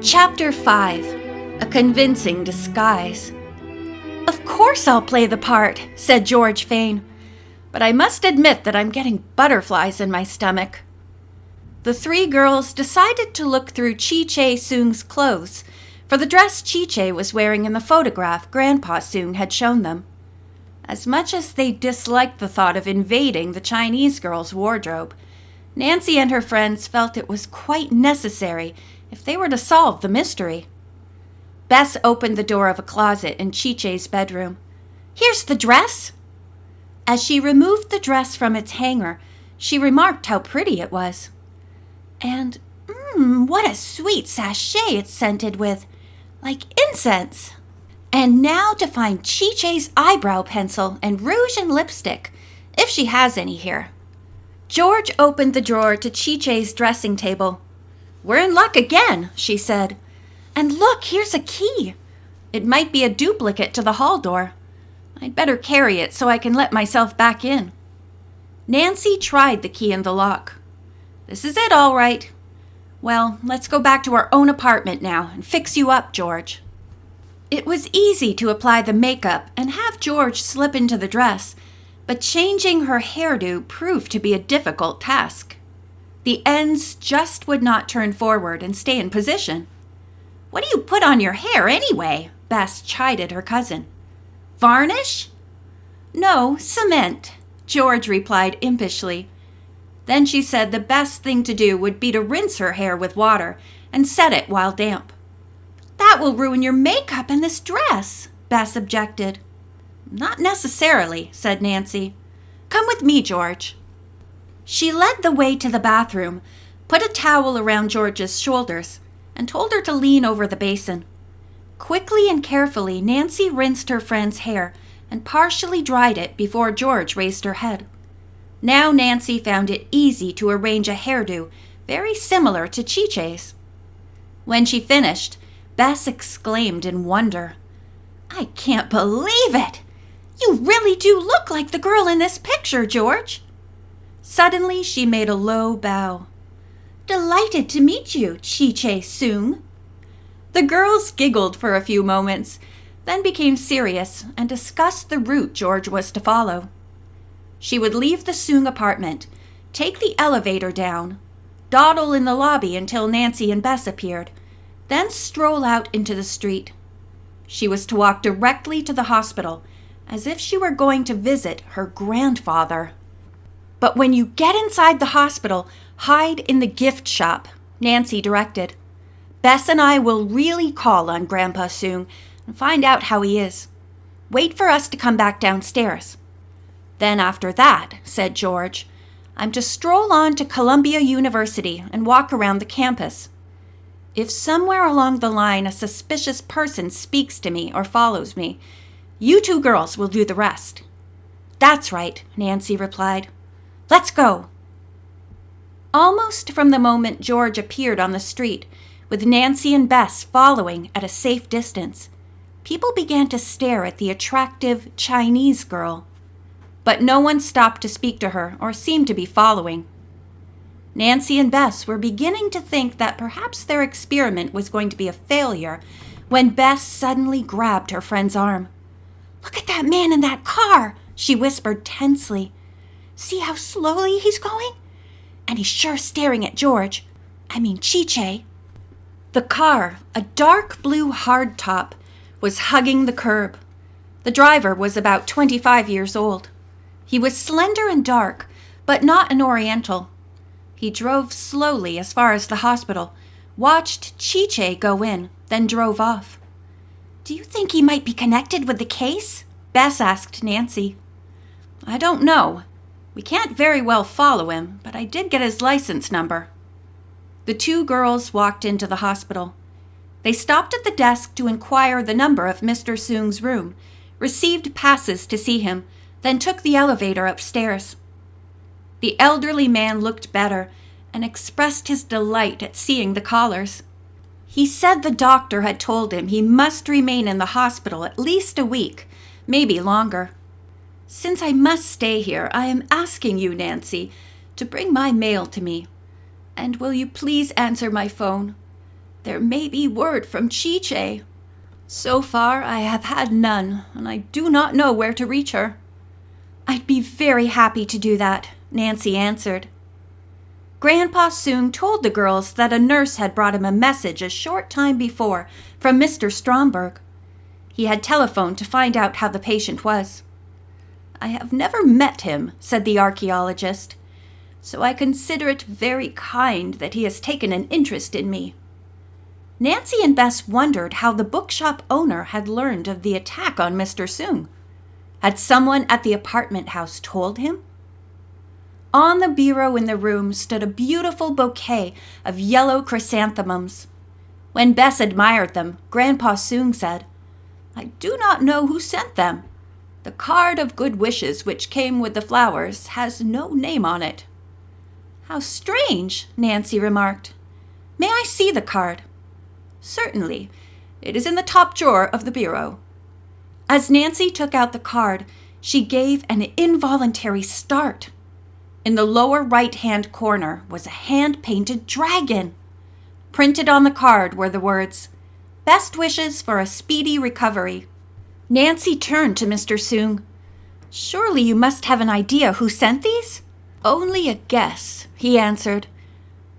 Chapter 5. A Convincing Disguise. "Of course I'll play the part," said George Fane, "but I must admit that I'm getting butterflies in my stomach." The three girls decided to look through Chi-Che Soong's clothes for the dress Chi-Che was wearing in the photograph Grandpa Soong had shown them. As much as they disliked the thought of invading the Chinese girl's wardrobe, Nancy and her friends felt it was quite necessary if they were to solve the mystery. Bess opened the door of a closet in Chi-Che's bedroom. "Here's the dress." As she removed the dress from its hanger, she remarked how pretty it was. And, what a sweet sachet it's scented with, like incense. And now to find Chi-Che's eyebrow pencil and rouge and lipstick, if she has any here. George opened the drawer to Chi-Che's dressing table. "We're in luck again," she said. "And look, here's a key. It might be a duplicate to the hall door. I'd better carry it so I can let myself back in." Nancy tried the key in the lock. "This is it, all right. Well, let's go back to our own apartment now and fix you up, George." It was easy to apply the makeup and have George slip into the dress, but changing her hairdo proved to be a difficult task. The ends just would not turn forward and stay in position. "What do you put on your hair anyway?" Bess chided her cousin. "Varnish?" "No, cement," George replied impishly. Then she said the best thing to do would be to rinse her hair with water and set it while damp. "That will ruin your makeup and this dress," Bess objected. "Not necessarily," said Nancy. "Come with me, George." She led the way to the bathroom, put a towel around George's shoulders, and told her to lean over the basin. Quickly and carefully, Nancy rinsed her friend's hair and partially dried it before George raised her head. Now Nancy found it easy to arrange a hairdo very similar to Chi-Che's. When she finished, Bess exclaimed in wonder, "I can't believe it! You really do look like the girl in this picture, George." Suddenly, she made a low bow. "Delighted to meet you, Chi-Che Soong." The girls giggled for a few moments, then became serious and discussed the route George was to follow. She would leave the Soong apartment, take the elevator down, dawdle in the lobby until Nancy and Bess appeared, then stroll out into the street. She was to walk directly to the hospital, as if she were going to visit her grandfather. "But when you get inside the hospital, hide in the gift shop," Nancy directed. "Bess and I will really call on Grandpa Soong and find out how he is. Wait for us to come back downstairs. Then after that," said George, "I'm to stroll on to Columbia University and walk around the campus. If somewhere along the line a suspicious person speaks to me or follows me, you two girls will do the rest." "That's right," Nancy replied. "Let's go." Almost from the moment George appeared on the street, with Nancy and Bess following at a safe distance, people began to stare at the attractive Chinese girl. But no one stopped to speak to her or seemed to be following. Nancy and Bess were beginning to think that perhaps their experiment was going to be a failure when Bess suddenly grabbed her friend's arm. "Look at that man in that car," she whispered tensely. "See how slowly he's going? And he's sure staring at George. I mean Chi-Che." The car, a dark blue hardtop, was hugging the curb. The driver was about 25 years old. He was slender and dark, but not an Oriental. He drove slowly as far as the hospital, watched Chi-Che go in, then drove off. "Do you think he might be connected with the case?" Bess asked Nancy. "I don't know. We can't very well follow him, but I did get his license number." The two girls walked into the hospital. They stopped at the desk to inquire the number of Mr. Soong's room, received passes to see him, then took the elevator upstairs. The elderly man looked better and expressed his delight at seeing the callers. He said the doctor had told him he must remain in the hospital at least a week, maybe longer. "Since I must stay here, I am asking you, Nancy, to bring my mail to me. And will you please answer my phone? There may be word from Chi-Che. So far, I have had none, and I do not know where to reach her." "I'd be very happy to do that," Nancy answered. Grandpa Soong told the girls that a nurse had brought him a message a short time before from Mr. Stromberg. He had telephoned to find out how the patient was. "I have never met him," said the archaeologist, "so I consider it very kind that he has taken an interest in me." Nancy and Bess wondered how the bookshop owner had learned of the attack on Mr. Soong. Had someone at the apartment house told him? On the bureau in the room stood a beautiful bouquet of yellow chrysanthemums. When Bess admired them, Grandpa Soong said, "I do not know who sent them. The card of good wishes which came with the flowers has no name on it." "How strange," Nancy remarked. "May I see the card?" "Certainly. It is in the top drawer of the bureau." As Nancy took out the card, she gave an involuntary start. In the lower right-hand corner was a hand-painted dragon. Printed on the card were the words, "Best wishes for a speedy recovery." Nancy turned to Mr. Soong. "Surely you must have an idea who sent these?" "Only a guess," he answered.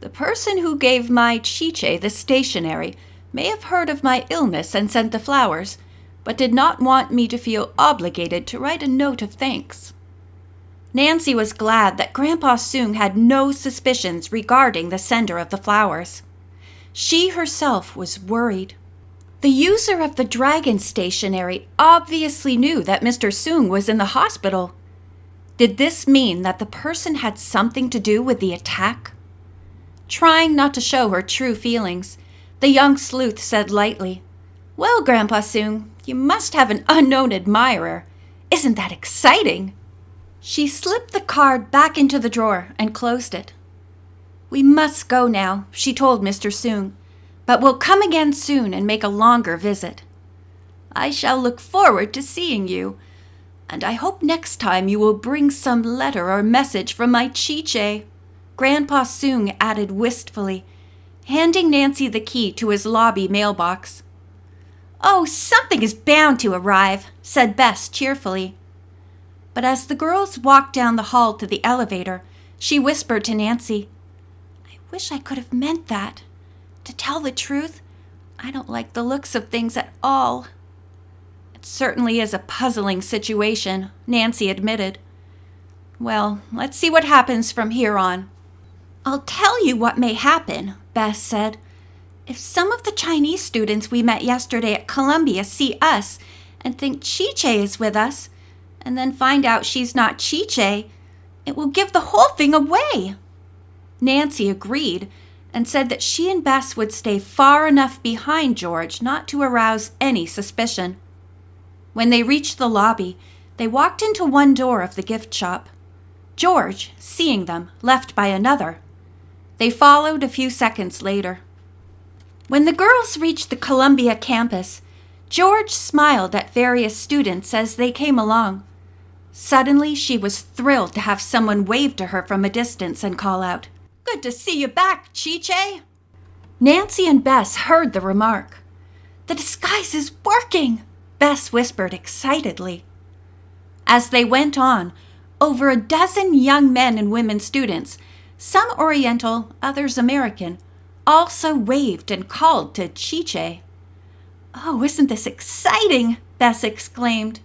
"The person who gave my Chi-Che the stationery may have heard of my illness and sent the flowers, but did not want me to feel obligated to write a note of thanks." Nancy was glad that Grandpa Soong had no suspicions regarding the sender of the flowers. She herself was worried. The user of the dragon stationery obviously knew that Mr. Soong was in the hospital. Did this mean that the person had something to do with the attack? Trying not to show her true feelings, the young sleuth said lightly, "Well, Grandpa Soong, you must have an unknown admirer. Isn't that exciting?" She slipped the card back into the drawer and closed it. "We must go now," she told Mr. Soong, "but we'll come again soon and make a longer visit." "I shall look forward to seeing you, and I hope next time you will bring some letter or message from my Chi-Che," Grandpa Soong added wistfully, handing Nancy the key to his lobby mailbox. "Oh, something is bound to arrive," said Bess cheerfully. But as the girls walked down the hall to the elevator, she whispered to Nancy, "I wish I could have meant that. To tell the truth, I don't like the looks of things at all." "It certainly is a puzzling situation," Nancy admitted. "Well, let's see what happens from here on." "I'll tell you what may happen," Bess said. "If some of the Chinese students we met yesterday at Columbia see us and think Chi-Che is with us, and then find out she's not Chi-Che, it will give the whole thing away." Nancy agreed and said that she and Bess would stay far enough behind George not to arouse any suspicion. When they reached the lobby, they walked into one door of the gift shop. George, seeing them, left by another. They followed a few seconds later. When the girls reached the Columbia campus, George smiled at various students as they came along. Suddenly, she was thrilled to have someone wave to her from a distance and call out, "Good to see you back, Chi-Che." Nancy and Bess heard the remark. "The disguise is working," Bess whispered excitedly. As they went on, over a dozen young men and women students, some Oriental, others American, also waved and called to Chi-Che. "Oh, isn't this exciting?" Bess exclaimed.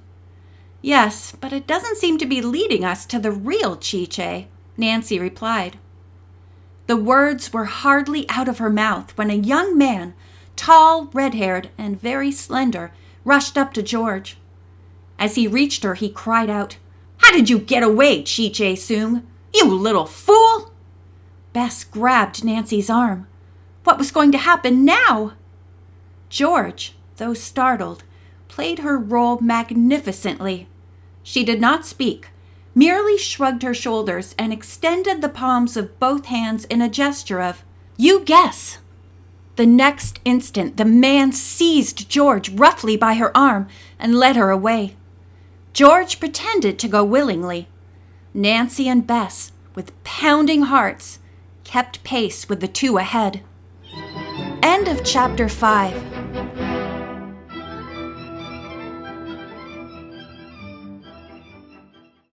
"Yes, but it doesn't seem to be leading us to the real Chi-Che," Nancy replied. The words were hardly out of her mouth when a young man, tall, red-haired, and very slender, rushed up to George. As he reached her, he cried out, "How did you get away, Chi-Che Soong? You little fool!" Bess grabbed Nancy's arm. What was going to happen now? George, though startled, played her role magnificently. She did not speak, merely shrugged her shoulders and extended the palms of both hands in a gesture of, "You guess." The next instant, the man seized George roughly by her arm and led her away. George pretended to go willingly. Nancy and Bess, with pounding hearts, kept pace with the two ahead. End of Chapter 5.